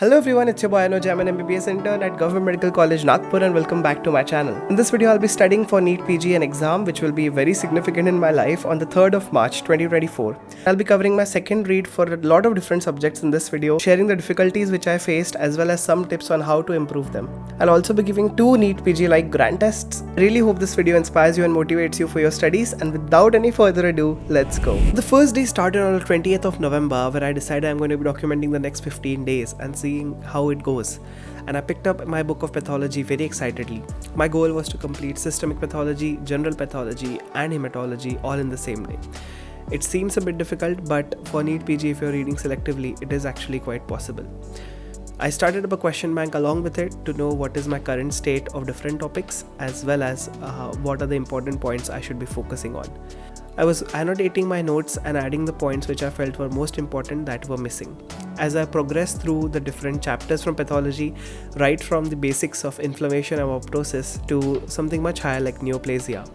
Hello everyone, it's your boy Anuj. I'm an MBBS intern at Government Medical College Nagpur and welcome back to my channel. In this video, I'll be studying for NEET PG, an exam which will be very significant in my life on the 3rd of March 2024. I'll be covering my second read for a lot of different subjects in this video, sharing the difficulties which I faced as well as some tips on how to improve them. I'll also be giving 2 NEET PG like grand tests. I really hope this video inspires you and motivates you for your studies, and without any further ado, let's go. The first day started on the 20th of November where I decided I'm going to be documenting the next 15 days and seeing how it goes, and I picked up my book of pathology very excitedly. My goal was to complete systemic pathology, general pathology and hematology all in the same day. It seems a bit difficult, but for NEET PG, if you're reading selectively, it is actually quite possible. I started up a question bank along with it to know what is my current state of different topics as well as what are the important points I should be focusing on. I was annotating my notes and adding the points which I felt were most important that were missing. As I progressed through the different chapters from pathology, right from the basics of inflammation and apoptosis to something much higher like neoplasia,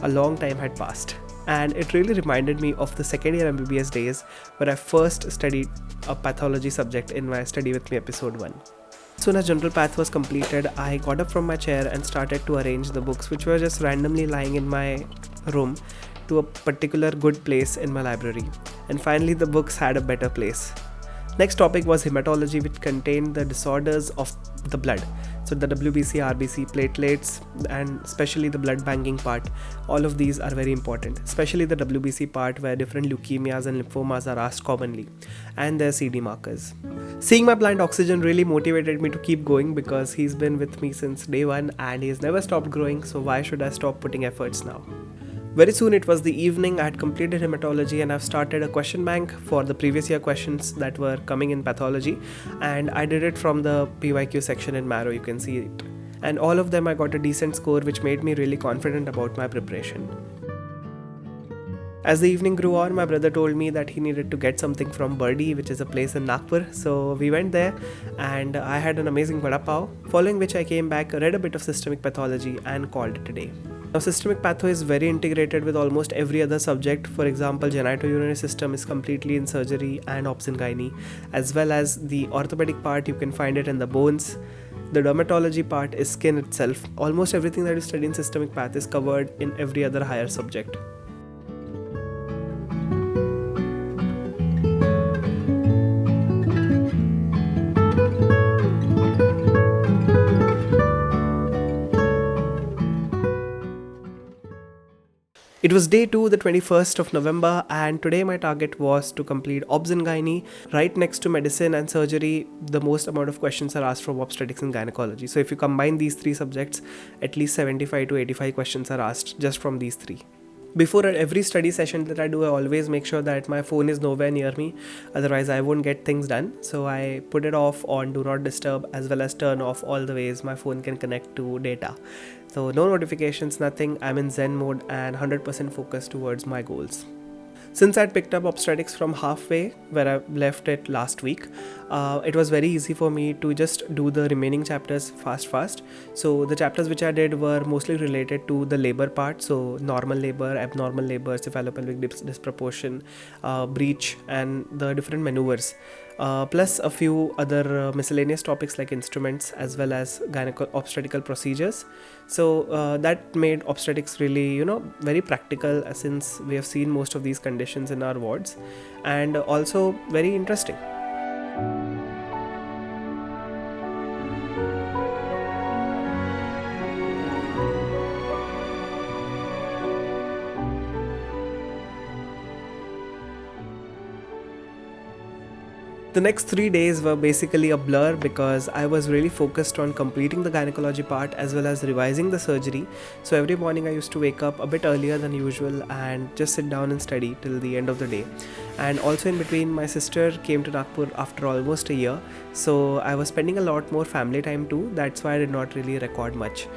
a long time had passed. And it really reminded me of the second year MBBS days where I first studied a pathology subject in my Study With Me episode 1. As soon as general path was completed, I got up from my chair and started to arrange the books which were just randomly lying in my room to a particular good place in my library. And finally the books had a better place. Next topic was hematology, which contained the disorders of the blood. So the WBC, RBC, platelets, and especially the blood banking part. All of these are very important, especially the WBC part where different leukemias and lymphomas are asked commonly, and their CD markers. Seeing my blind oxygen really motivated me to keep going because he's been with me since day 1 and he's never stopped growing, so why should I stop putting efforts now? Very soon it was the evening. I had completed hematology and I've started a question bank for the previous year questions that were coming in pathology, and I did it from the PYQ section in Marrow, you can see it. And all of them I got a decent score, which made me really confident about my preparation. As the evening grew on, my brother told me that he needed to get something from Birdie, which is a place in Nagpur. So we went there and I had an amazing vada pav, following which I came back, read a bit of systemic pathology and called it a day. Now systemic patho is very integrated with almost every other subject. For example, genitourinary system is completely in surgery and obs and gynae, as well as the orthopedic part you can find it in the bones. The dermatology part is skin itself. Almost everything that you study in systemic path is covered in every other higher subject. It was day 2, the 21st of November, and today my target was to complete obs and gynae. Right next to medicine and surgery, the most amount of questions are asked from obstetrics and gynecology. So if you combine these 3 subjects, at least 75 to 85 questions are asked just from these 3. Before every study session that I do, I always make sure that my phone is nowhere near me, otherwise I won't get things done. So I put it off on do not disturb as well as turn off all the ways my phone can connect to data. So no notifications, nothing. I'm in Zen mode and 100% focused towards my goals. Since I'd picked up obstetrics from halfway where I left it last week, it was very easy for me to just do the remaining chapters fast. So the chapters which I did were mostly related to the labor part, so normal labor, abnormal labor, cephalopelvic disproportion, breech, and the different maneuvers. Plus a few other miscellaneous topics like instruments as well as obstetrical procedures. So that made obstetrics really, very practical, since we have seen most of these conditions in our wards, and also very interesting. The next 3 days were basically a blur because I was really focused on completing the gynecology part as well as revising the surgery. So every morning I used to wake up a bit earlier than usual and just sit down and study till the end of the day. And also in between, my sister came to Nagpur after almost a year, so I was spending a lot more family time too. That's why I did not really record much.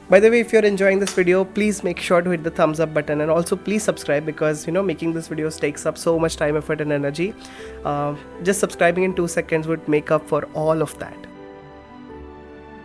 By the way, if you're enjoying this video, please make sure to hit the thumbs up button, and also please subscribe because making this videos takes up so much time, effort and energy. Just subscribing in 2 seconds would make up for all of that.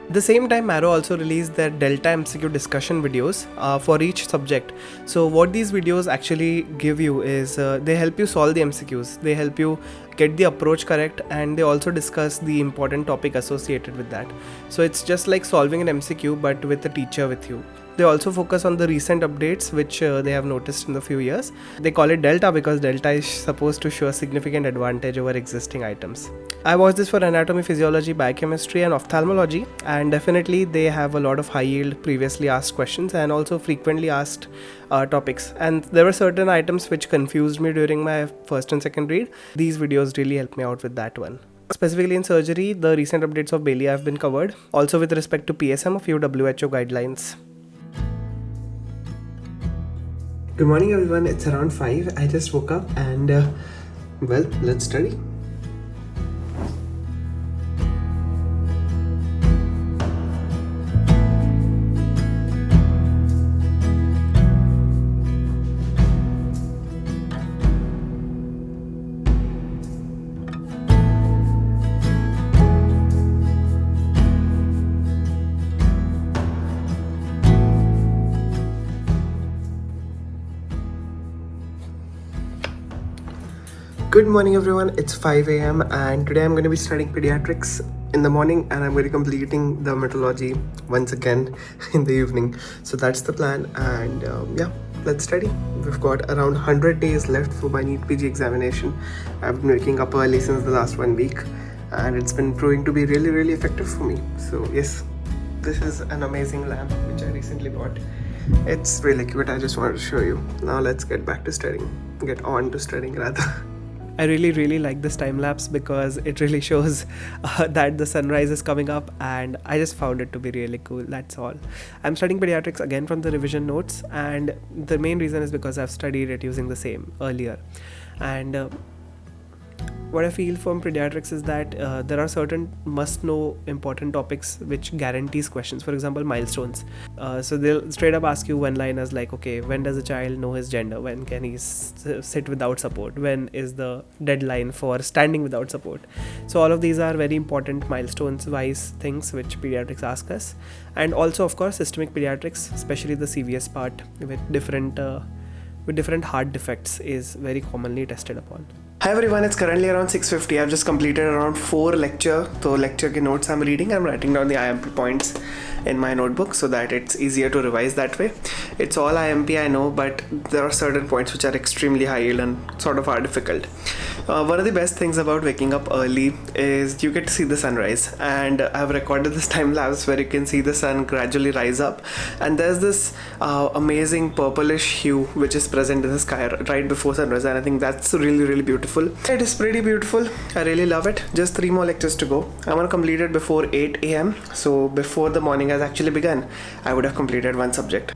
At the same time, Marrow also released their Delta MCQ discussion videos for each subject. So what these videos actually give you is they help you solve the MCQs, they help you get the approach correct, and they also discuss the important topic associated with that. So it's just like solving an MCQ but with a teacher with you. They also focus on the recent updates which they have noticed in the few years. They call it Delta because Delta is supposed to show a significant advantage over existing items. I watched this for anatomy, physiology, biochemistry and ophthalmology, and definitely they have a lot of high yield previously asked questions and also frequently asked topics. And there were certain items which confused me during my first and second read. These videos really helped me out with that one. Specifically in surgery, the recent updates of Bailey have been covered. Also with respect to PSM, a few WHO guidelines. Good morning everyone, it's around 5. I just woke up and well, let's study. Good morning everyone, it's 5 a.m. and today I'm going to be studying pediatrics in the morning and I'm going to be completing dermatology once again in the evening. So that's the plan, and yeah, let's study. We've got around 100 days left for my NEET PG examination. I've been waking up early since the last 1 week and it's been proving to be really effective for me. So yes, this is an amazing lamp which I recently bought. It's really cute. I just wanted to show you. Now let's get back to studying. Get on to studying rather. I really like this time lapse because it really shows that the sunrise is coming up, and I just found it to be really cool. That's all. I'm studying pediatrics again from the revision notes, and the main reason is because I've studied it using the same earlier. And what I feel from pediatrics is that there are certain must-know important topics which guarantees questions. For example, milestones. So they'll straight up ask you one-liners like, okay, when does a child know his gender? When can he sit without support? When is the deadline for standing without support? So all of these are very important milestones-wise things which pediatrics ask us. And also, of course, systemic pediatrics, especially the CVS part with different heart defects, is very commonly tested upon. Hi everyone, it's currently around 6:50. I've just completed around 4 lecture. So lecture ke notes I'm reading. I'm writing down the IMP points in my notebook so that it's easier to revise that way. It's all IMP, I know, but there are certain points which are extremely high yield and sort of are difficult. One of the best things about waking up early is you get to see the sunrise, and I've recorded this time lapse where you can see the sun gradually rise up, and there's this amazing purplish hue which is present in the sky right before sunrise, and I think that's really beautiful. It is pretty beautiful. I really love it. Just 3 more lectures to go. I'm gonna complete it before 8 a.m. So before the morning has actually begun, I would have completed 1 subject.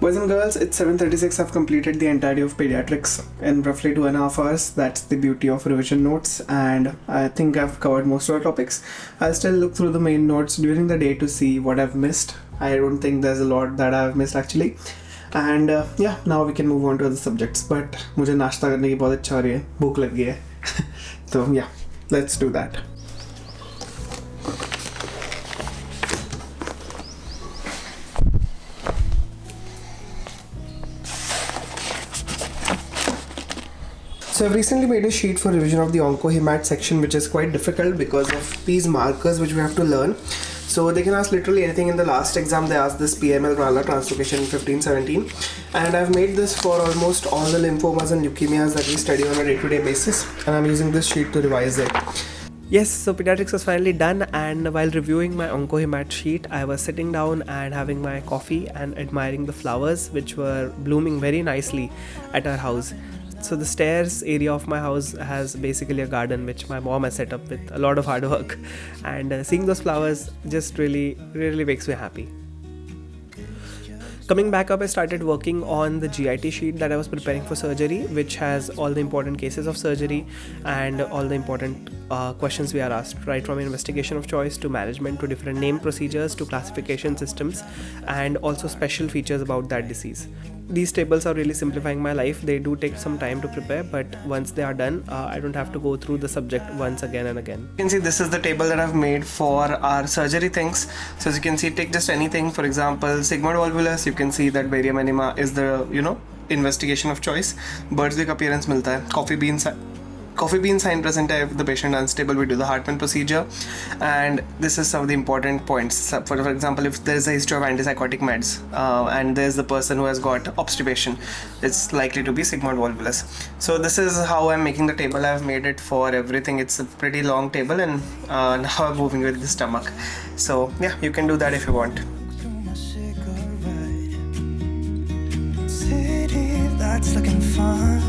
Boys and girls, it's 7:36. I've completed the entirety of pediatrics in roughly 2.5 hours. That's the beauty of revision notes, and I think I've covered most of the topics. I'll still look through the main notes during the day to see what I've missed. I don't think there's a lot that I've missed actually. And yeah, now we can move on to other subjects. But मुझे नाश्ता करने की बहुत इच्छा हो रही है, भूख लग गई है. So yeah, let's do that. So I've recently made a sheet for revision of the onco-hemat section, which is quite difficult because of these markers which we have to learn. So they can ask literally anything. In the last exam they asked this PML Rala translocation 1517, and I've made this for almost all the lymphomas and leukemias that we study on a day-to-day basis, and I'm using this sheet to revise it. Yes, so pediatrics was finally done, and while reviewing my onco-hemat sheet, I was sitting down and having my coffee and admiring the flowers which were blooming very nicely at our house. So the stairs area of my house has basically a garden which my mom has set up with a lot of hard work, and seeing those flowers just really makes me happy. Coming back up, I started working on the GIT sheet that I was preparing for surgery, which has all the important cases of surgery and all the important questions we are asked, right from investigation of choice to management to different name procedures to classification systems and also special features about that disease. these tables are really simplifying my life. They do take some time to prepare, but once they are done, I don't have to go through the subject once again and again. You can see this is the table that I've made for our surgery things. So as you can see, take just anything. For example, sigmoid volvulus, you can see that barium enema is the, investigation of choice. Bird's beak appearance milta hai. Coffee bean sign present if the patient unstable, we do the Hartmann procedure, and this is some of the important points. For example, if there is a history of antipsychotic meds and there's the person who has got obstipation, it's likely to be sigmoid volvulus. So this is how I'm making the table. I've made it for everything. It's a pretty long table, and now I'm moving with the stomach. So yeah, you can do that if you want. That's looking fun,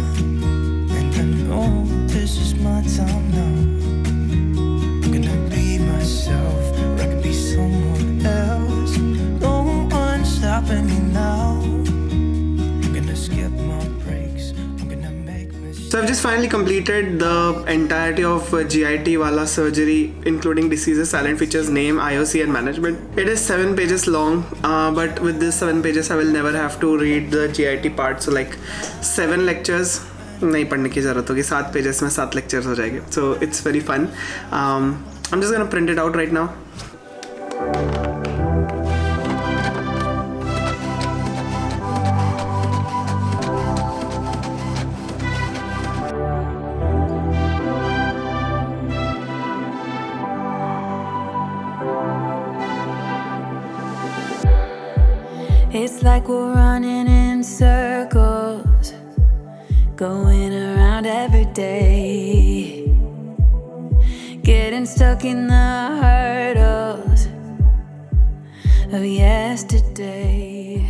and I know this is my time now. I'm gonna be myself, or I could be someone else. No one's stopping me now. I'm gonna skip my breaks. I'm gonna make mistakes. So I've just finally completed the entirety of GIT wala surgery, including diseases, silent features, name, IOC and management. It is 7 pages long, but with this 7 pages I will never have to read the GIT part. So like 7 lectures नहीं पढ़ने की ज़रूरत होगी, 7 pages में 7 lectures हो जाएंगे. So it's very fun. I'm just gonna print it out right now. It's like we're running in circles, going around every day, getting stuck in the hurdles of yesterday.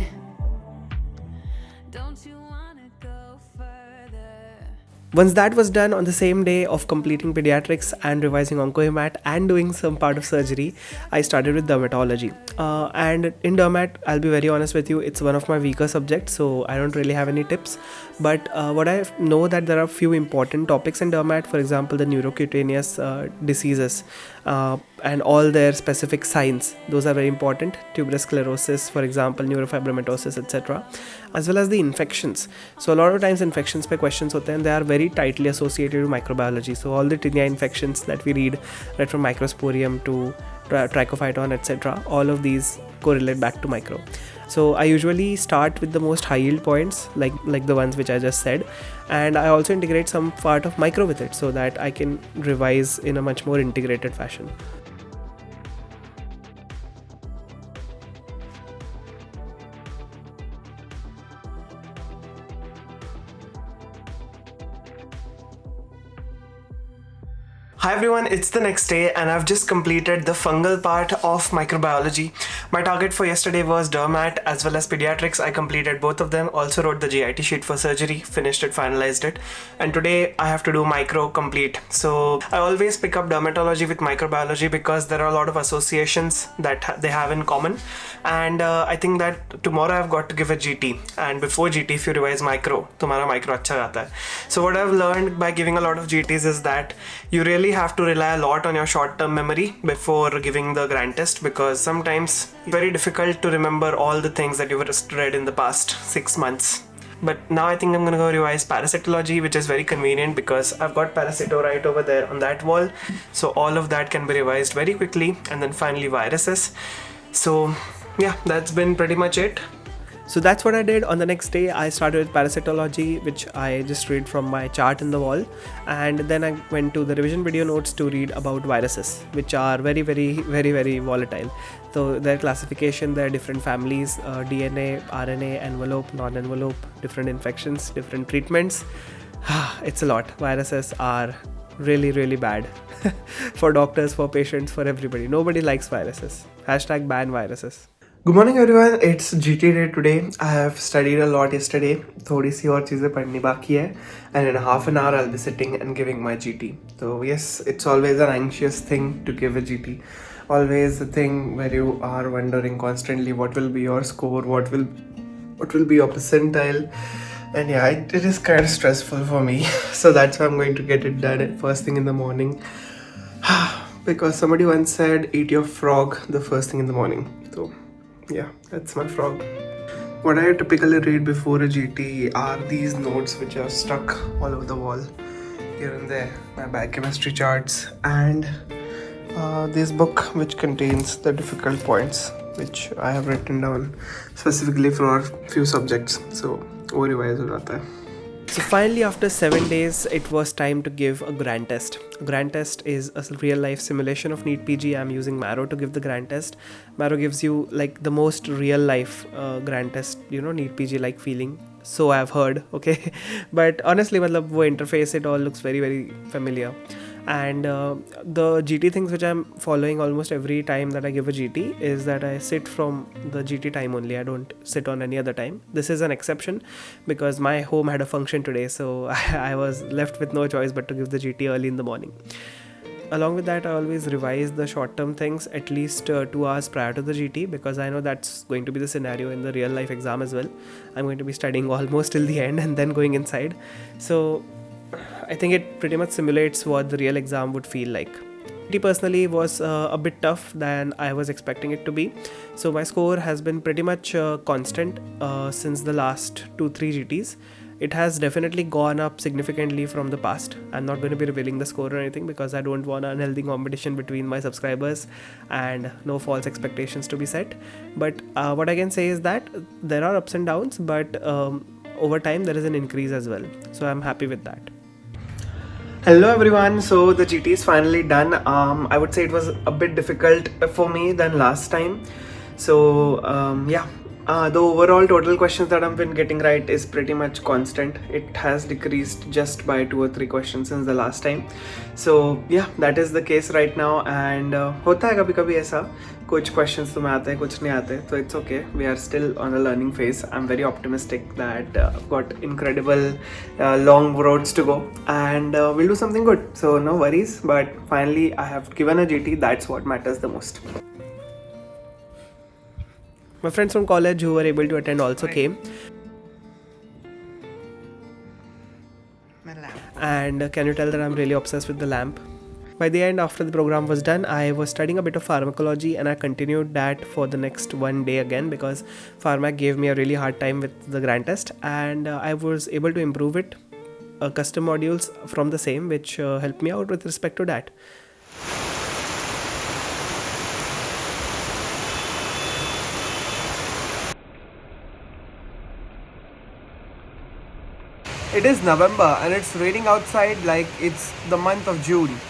Don't you wanna go further? Once that was done, on the same day of completing pediatrics and revising oncohemat and doing some part of surgery, I started with dermatology. And in dermat, I'll be very honest with you, it's one of my weaker subjects, so I don't really have any tips. But what I know that there are few important topics in dermat, for example, the neurocutaneous diseases and all their specific signs. Those are very important. Tuberous sclerosis, for example, neurofibromatosis, etc. As well as the infections. So a lot of times infections pe questions hote hain, they are very tightly associated with microbiology. So all the tinea infections that we read, right from microsporium to trichophyton, etc., all of these correlate back to micro. So I usually start with the most high yield points, like the ones which I just said, and I also integrate some part of micro with it so that I can revise in a much more integrated fashion. Hi everyone, it's the next day and I've just completed the fungal part of microbiology. My target for yesterday was dermat as well as pediatrics. I completed both of them, also wrote the GIT sheet for surgery, finished it, finalized it, and today I have to do micro complete. So I always pick up dermatology with microbiology because there are a lot of associations that they have in common, and I think that tomorrow I've got to give a GT, and before GT if you revise micro, तुम्हारा micro अच्छा जाता है. So what I've learned by giving a lot of GTs is that you really have to rely a lot on your short-term memory before giving the grand test, because sometimes it's very difficult to remember all the things that you've read in the past 6 months. But now I think I'm gonna go revise parasitology, which is very convenient because I've got parasito right over there on that wall. So all of that can be revised very quickly, and then finally viruses. So yeah, that's been pretty much it. So that's what I did. On the next day I started with parasitology, which I just read from my chart in the wall, and then I went to the revision video notes to read about viruses, which are very volatile. So their classification, their different families, DNA, RNA, envelope, non-envelope, different infections, different treatments. It's a lot. Viruses are really bad for doctors, for patients, for everybody. Nobody likes viruses. # ban viruses. Good morning everyone, it's GT day today. I have studied a lot yesterday. थोड़ी सी और चीज़ें पढ़नी बाकी है, and in half an hour I'll be sitting and giving my GT. So yes, it's always an anxious thing to give a GT. Always a thing where you are wondering constantly what will be your score, what will be your percentile, and yeah, it is kind of stressful for me. So that's why I'm going to get it done first thing in the morning. Because somebody once said, eat your frog the first thing in the morning. So yeah, that's my frog. what I typically read before a GT are these notes which are stuck all over the wall, here and there, my biochemistry charts, and this book which contains the difficult points which I have written down specifically for a few subjects. So वो revise हो जाता है. So finally, after 7 days, it was time to give a grand test. Grand test is a real life simulation of NEET PG. I'm using Marrow to give the grand test. Marrow gives you like the most real life grand test, you know, NEET PG like feeling. So I've heard, okay. But honestly, matlab, wo interface, it all looks very, very familiar. And the GT things which I'm following almost every time that I give a GT is that I sit from the GT time only. I don't sit on any other time. This is an exception because my home had a function today, so I was left with no choice but to give the GT early in the morning. Along with that, I always revise the short-term things at least 2 hours prior to the GT because I know that's going to be the scenario in the real-life exam as well. I'm going to be studying almost till the end and then going inside. So I think it pretty much simulates what the real exam would feel like. GT personally was a bit tough than I was expecting it to be. So my score has been pretty much constant since the last 2-3 GTs. It has definitely gone up significantly from the past. I'm not going to be revealing the score or anything because I don't want an unhealthy competition between my subscribers and no false expectations to be set. But what I can say is that there are ups and downs, but over time there is an increase as well. So I'm happy with that. Hello everyone, so the GT is finally done. I would say it was a bit difficult for me than last time. So the overall total questions that I've been getting right is pretty much constant. It has decreased just by 2 or 3 questions since the last time. So yeah, that is the case right now. And होता है कभी-कभी ऐसा, कुछ questions तुम्हें आते हैं, कुछ नहीं आते, so it's okay. We are still on a learning phase. I'm very optimistic that I've got incredible long roads to go, and we'll do something good. So no worries. But finally, I have given a GT. That's what matters the most. My friends from college who were able to attend also came. And can you tell that I'm really obsessed with the lamp? By the end, after the program was done, I was studying a bit of pharmacology and I continued that for the next 1 day again because Pharmac gave me a really hard time with the grand test, and I was able to improve it. Custom modules from the same which helped me out with respect to that. It is November and it's raining outside like it's the month of June,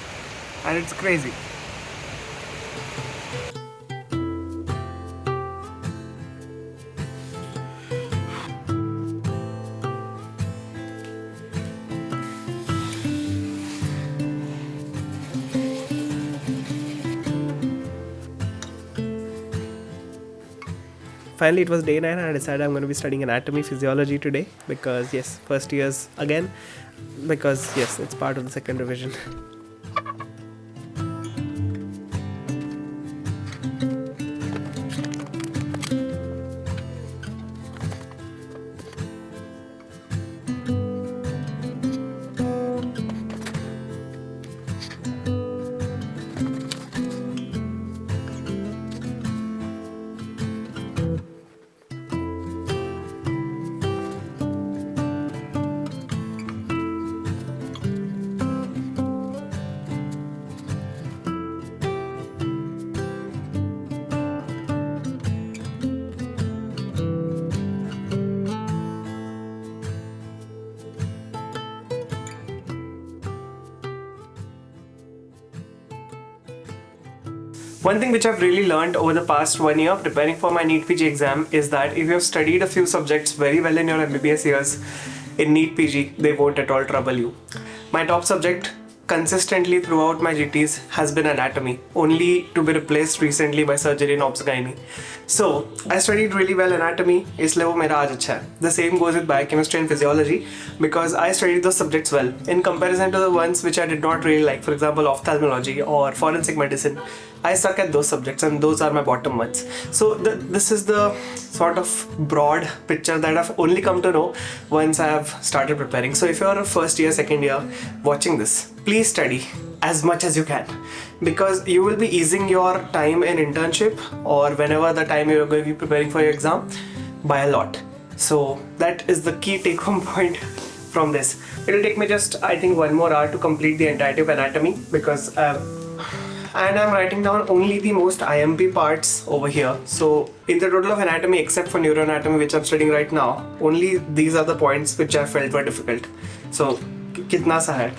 and it's crazy. Finally, it was day 9 and I decided I'm going to be studying anatomy physiology today because yes, first years again, because yes, it's part of the second revision. One thing which I've really learned over the past 1 year preparing for my NEET PG exam is that if you have studied a few subjects very well in your MBBS years, in NEET PG, they won't at all trouble you. My top subject consistently throughout my GTs has been anatomy, only to be replaced recently by surgery and obs gynae. So I studied really well anatomy, इसलिए वो मेरा आज अच्छा है. The same goes with biochemistry and physiology because I studied those subjects well in comparison to the ones which I did not really like, for example ophthalmology or forensic medicine. I suck at those subjects and those are my bottom ones. So this is the sort of broad picture that I've only come to know once I have started preparing. So if you're a first year, second year watching this, please study as much as you can because you will be easing your time in internship or whenever the time you're going to be preparing for your exam by a lot. So that is the key take home point from this. It will take me just, I think, 1 more hour to complete the entirety of anatomy, because and I'm writing down only the most IMP parts over here. So in the total of anatomy, except for neuroanatomy, which I'm studying right now, only these are the points which I felt were difficult. So kitna sa hai?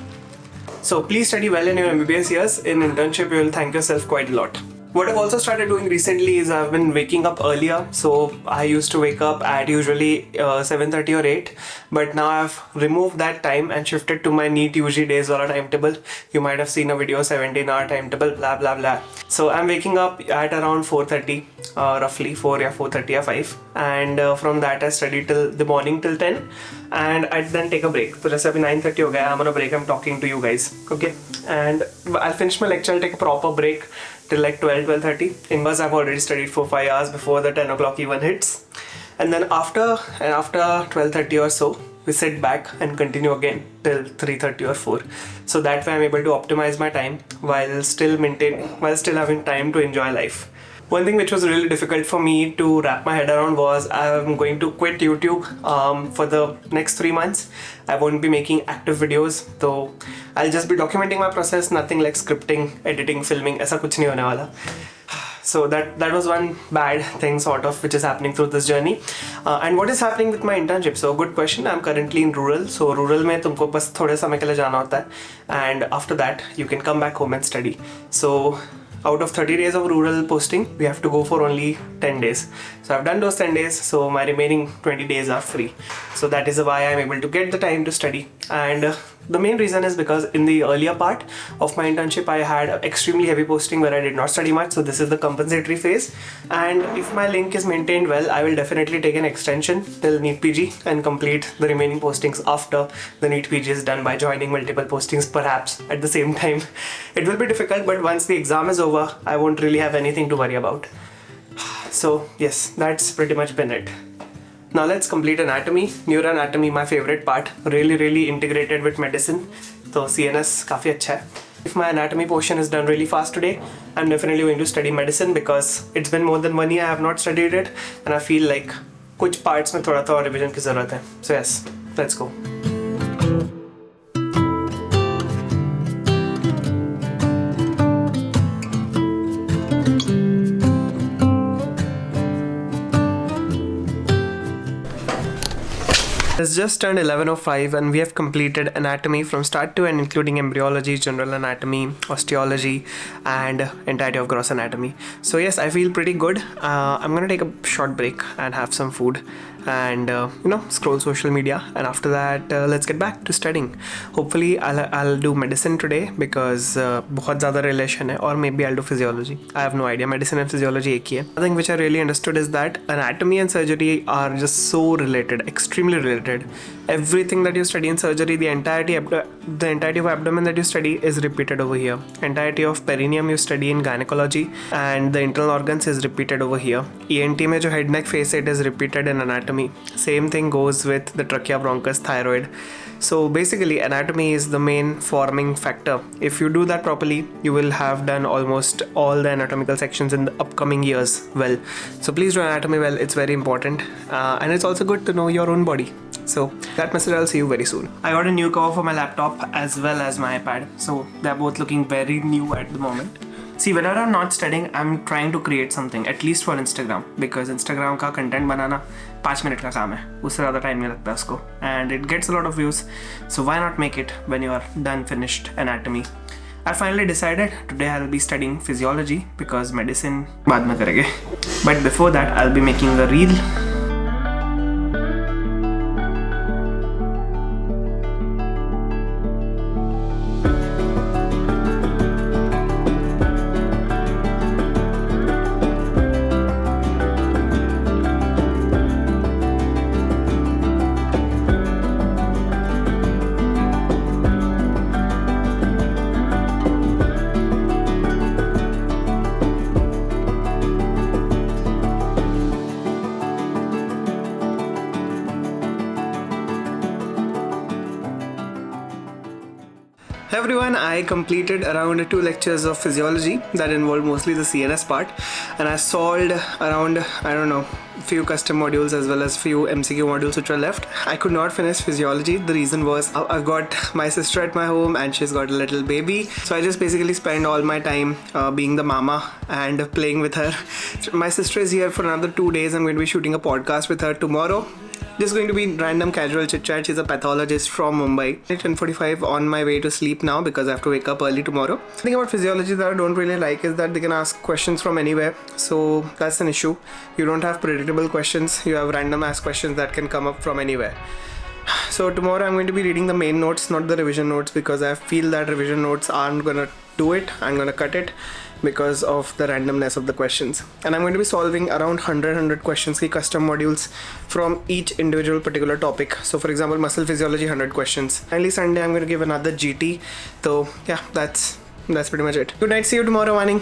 So please study well in your MBBS years. In internship, you will thank yourself quite a lot. What I've also started doing recently is I've been waking up earlier. So I used to wake up at usually 7:30 or 8, but now I've removed that time and shifted to my NEET UG days or a timetable. You might have seen a video, 17-hour timetable, blah blah blah. So I'm waking up at around 4:30, roughly 4:30 or 5, and from that I study till the morning till 10, and I then take a break. So just abhi 9:30 ho gaya, I'm on a break. I'm talking to you guys, okay? And I'll finish my lecture. I'll take a proper break till like 12:30. In bus I've already studied for 5 hours before the 10 o'clock even hits, and then after 12:30 or so, we sit back and continue again till 3:30 or 4. So that way I'm able to optimize my time while still having time to enjoy life. One thing which was really difficult for me to wrap my head around was I'm going to quit YouTube for the next 3 months. I won't be making active videos, though I'll just be documenting my process, nothing like scripting, editing, filming, aisa kuch nahi hone wala. So that was one bad thing sort of which is happening through this journey. And what is happening with my internship? So good question. I'm currently in rural. So rural mein tumko bas thode समय के लिए जाना होता है, and after that you can come back home and study. So out of 30 days of rural posting, we have to go for only 10 days. So I've done those 10 days, so my remaining 20 days are free. So that is why I'm able to get the time to study. And the main reason is because in the earlier part of my internship, I had extremely heavy posting where I did not study much. So this is the compensatory phase. And if my link is maintained well, I will definitely take an extension till NEET PG and complete the remaining postings after the NEET PG is done by joining multiple postings perhaps at the same time. It will be difficult, but once the exam is over, I won't really have anything to worry about. So yes, that's pretty much been it. Now let's complete anatomy. Neuroanatomy, my favorite part, really integrated with medicine. So CNS काफी अच्छा है. If my anatomy portion is done really fast today, I'm definitely going to study medicine because it's been more than 1 year I have not studied it, and I feel like कुछ parts में थोड़ा और revision की ज़रूरत है. So yes, let's go. It's just turned 11:05 and we have completed anatomy from start to end, including embryology, general anatomy, osteology, and entirety of gross anatomy. So yes, I feel pretty good. I'm gonna take a short break and have some food and scroll social media, and after that let's get back to studying. Hopefully I'll do medicine today because बहुत ज़्यादा relation है, or maybe I'll do physiology. I have no idea. Medicine and physiology एक ही है. One thing which I really understood is that anatomy and surgery are just so related, extremely related. Everything that you study in surgery, the entirety of abdomen that you study is repeated over here. Entirety of perineum you study in gynecology, and the internal organs is repeated over here. ENT में जो head neck face it is repeated in anatomy. Same thing goes with the trachea, bronchus, thyroid. So basically anatomy is the main forming factor. If you do that properly, you will have done almost all the anatomical sections in the upcoming years well. So please do anatomy well, it's very important, and it's also good to know your own body. So that message, I'll see you very soon. I got a new cover for my laptop as well as my iPad, so they're both looking very new at the moment. See, whenever I'm not studying, I'm trying to create something, at least for Instagram, because Instagram का content बनाना 5 minute का काम है, उससे ज़्यादा time नहीं लगता उसको, and it gets a lot of views. So why not make it when you are done finished anatomy? I finally decided today I'll be studying physiology because medicine बाद में करेंगे. But before that, I'll be making a reel. Everyone, I completed around 2 lectures of physiology that involved mostly the CNS part, and I solved around, I don't know, few custom modules as well as few MCQ modules which were left. I could not finish physiology. The reason was I've got my sister at my home and she's got a little baby, so I just basically spend all my time being the mama and playing with her. My sister is here for another 2 days. I'm going to be shooting a podcast with her tomorrow. Just going to be random casual chit chat. She's a pathologist from Mumbai. At 10:45 on my way to sleep now because I have to wake up early tomorrow. The thing about physiology that I don't really like is that they can ask questions from anywhere. So that's an issue. You don't have predictable questions. You have random ass questions that can come up from anywhere. So tomorrow I'm going to be reading the main notes, not the revision notes, because I feel that revision notes aren't gonna do it. I'm gonna cut it because of the randomness of the questions, and I'm going to be solving around 100 questions, key custom modules from each individual particular topic. So for example, muscle physiology, 100 questions. Finally Sunday I'm going to give another GT. So yeah, that's pretty much it. Good night, see you tomorrow morning.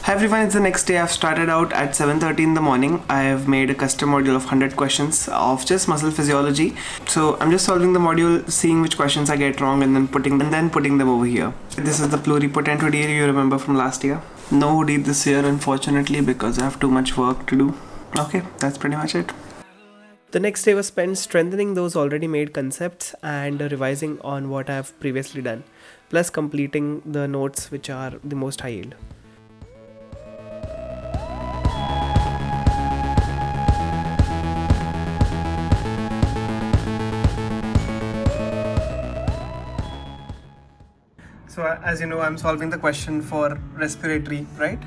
Hi everyone, it's the next day. I've started out at 7:30 in the morning. I've made a custom module of 100 questions of just muscle physiology. So I'm just solving the module, seeing which questions I get wrong, and then putting them over here. This is the pluripotent hoodie you remember from last year. No hoodie this year, unfortunately, because I have too much work to do. Okay, that's pretty much it. The next day was spent strengthening those already made concepts and revising on what I've previously done, plus completing the notes which are the most high yield. So as you know, I'm solving the question for respiratory, right?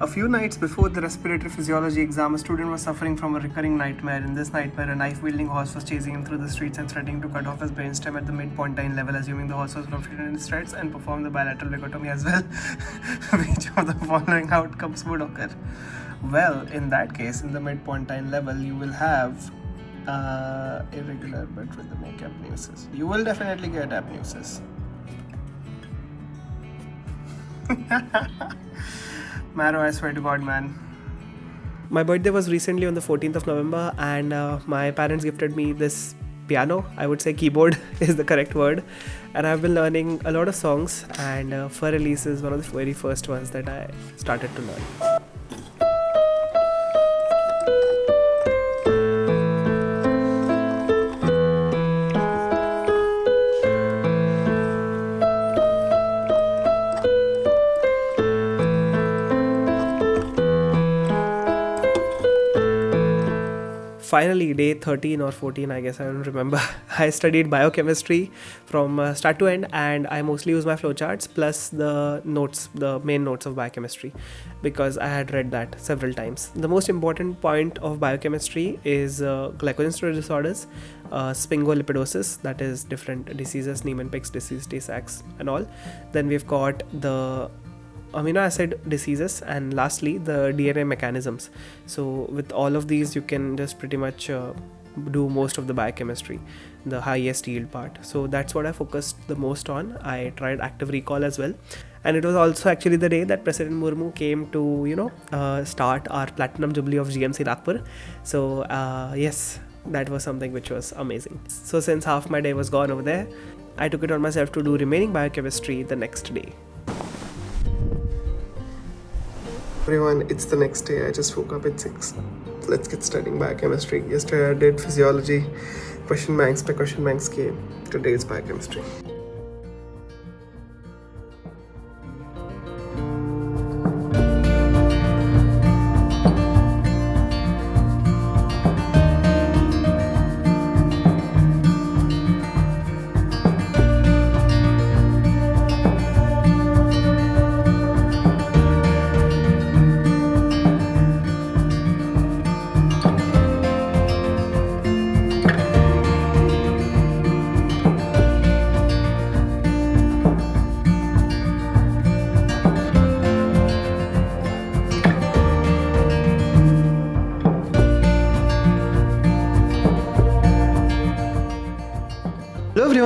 A few nights before the respiratory physiology exam, a student was suffering from a recurring nightmare. In this nightmare, a knife-wielding horse was chasing him through the streets and threatening to cut off his brainstem at the mid-pontine level, assuming the horse was confident in his threats and performed the bilateral vagotomy as well. Which of the following outcomes would occur? Well, in that case, in the mid-pontine level, you will have irregular but rhythmic apneusis. You will definitely get apneusis. Marrow, I swear to God, man. My birthday was recently on the 14th of November, and my parents gifted me this piano. I would say keyboard is the correct word. And I've been learning a lot of songs, and Fur Release is one of the very first ones that I started to learn. Finally, day 13 or 14, I guess, I don't remember. I studied biochemistry from start to end, and I mostly use my flowcharts plus the notes, the main notes of biochemistry, because I had read that several times. The most important point of biochemistry is glycogen storage disorders, sphingolipidosis, that is different diseases, Niemann-Pick's disease, Tay-Sachs and all. Then we've got the amino acid diseases, and lastly the DNA mechanisms. So with all of these you can just pretty much do most of the biochemistry, the highest yield part. So that's what I focused the most on. I tried active recall as well, and it was also actually the day that President Murmu came to start our platinum jubilee of GMC Nagpur. So yes, that was something which was amazing. So since half my day was gone over there, I took it on myself to do remaining biochemistry the next day. Everyone, it's the next day. I just woke up at 6. Let's get studying biochemistry. Yesterday I did physiology, question banks by question banks came. Today is biochemistry.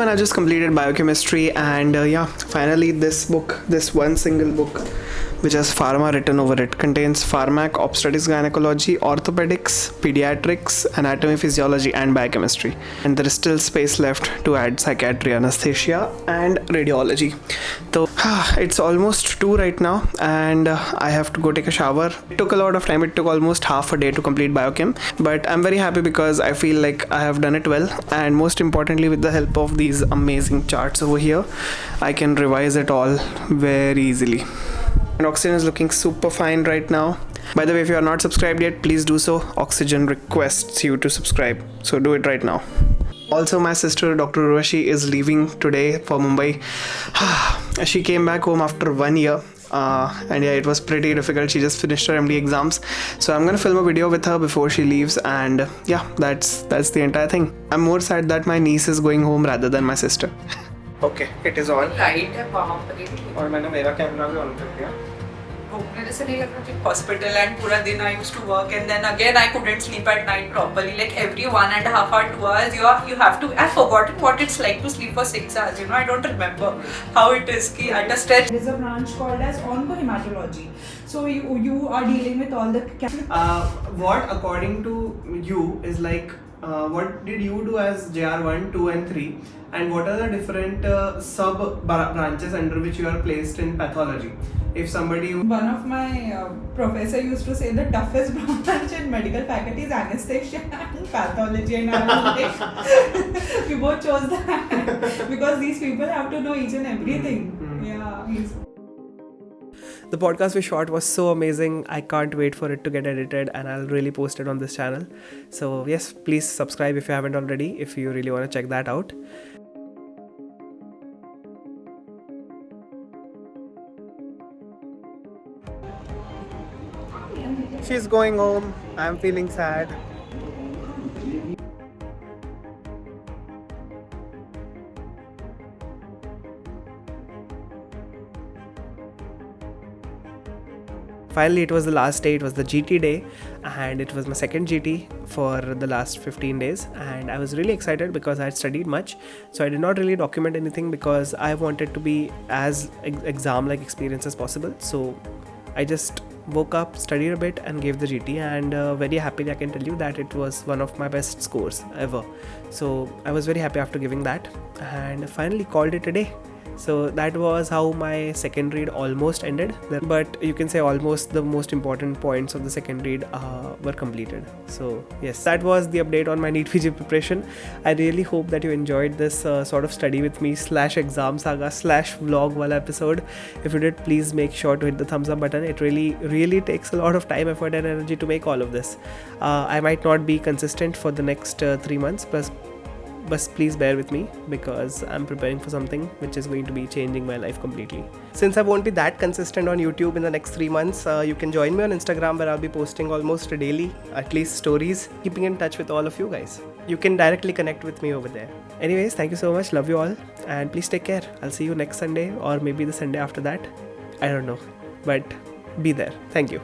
everyone, I just completed biochemistry, and yeah, finally this book, this one single book which has pharma written over it, contains pharmac, obstetrics, gynecology, orthopedics, pediatrics, anatomy, physiology, and biochemistry. And there is still space left to add psychiatry, anesthesia, and radiology. So it's almost 2 right now, and I have to go take a shower. It took a lot of time. It took almost half a day to complete biochem, but I'm very happy because I feel like I have done it well, and most importantly, with the help of these amazing charts over here, I can revise it all very easily. And Oxygen is looking super fine right now. By the way, if you are not subscribed yet, please do so. Oxygen requests you to subscribe, so do it right now. Also, my sister Dr. Urvashi is leaving today for Mumbai. She came back home after 1 year. And yeah, it was pretty difficult. She just finished her MD exams, so I'm gonna film a video with her before she leaves, and yeah, that's the entire thing. I'm more sad that my niece is going home rather than my sister. Okay, it is on. Light है वहाँ पर ही और मैंने मेरा camera भी on कर दिया. घूमने जैसे नहीं लग रहा था हॉस्पिटल एंड पूरा दिन I used to work and then again I couldn't sleep at night properly like every 1.5 hour 2 hours you have to I've forgotten what it's like to sleep for 6 hours, you know. I don't remember how it is ki at a stretch. There is a branch called as oncohematology, so you are dealing with all the What according to you is like what did you do as JR1, 2 and 3, and what are the different sub branches under which you are placed in pathology? If somebody one of my professor used to say the toughest branch in medical faculty is anesthesia and pathology, and I was like we both chose that because these people have to know each and everything. The podcast we shot was so amazing. I can't wait for it to get edited, and I'll really post it on this channel. So yes, please subscribe if you haven't already, if you really want to check that out. She's going home. I'm feeling sad. Finally, it was the last day. It was the GT day, and it was my second GT for the last 15 days, and I was really excited because I had studied much, so I did not really document anything because I wanted to be as exam-like experience as possible. So I just woke up, studied a bit, and gave the GT, and very happily I can tell you that it was one of my best scores ever. So I was very happy after giving that, and finally called it a day. So that was how my second read almost ended, but you can say almost the most important points of the second read were completed. So yes, that was the update on my NEET PG preparation. I really hope that you enjoyed this sort of study with me / exam saga / vlog wala episode. If you did, please make sure to hit the thumbs up button. It really takes a lot of time, effort and energy to make all of this. I might not be consistent for the next 3 months, but please bear with me because I'm preparing for something which is going to be changing my life completely. Since I won't be that consistent on YouTube in the next 3 months, you can join me on Instagram, where I'll be posting almost daily, at least stories, keeping in touch with all of you guys. You can directly connect with me over there. Anyways, thank you so much. Love you all, and please take care. I'll see you next Sunday, or maybe the Sunday after that. I don't know, but be there. Thank you.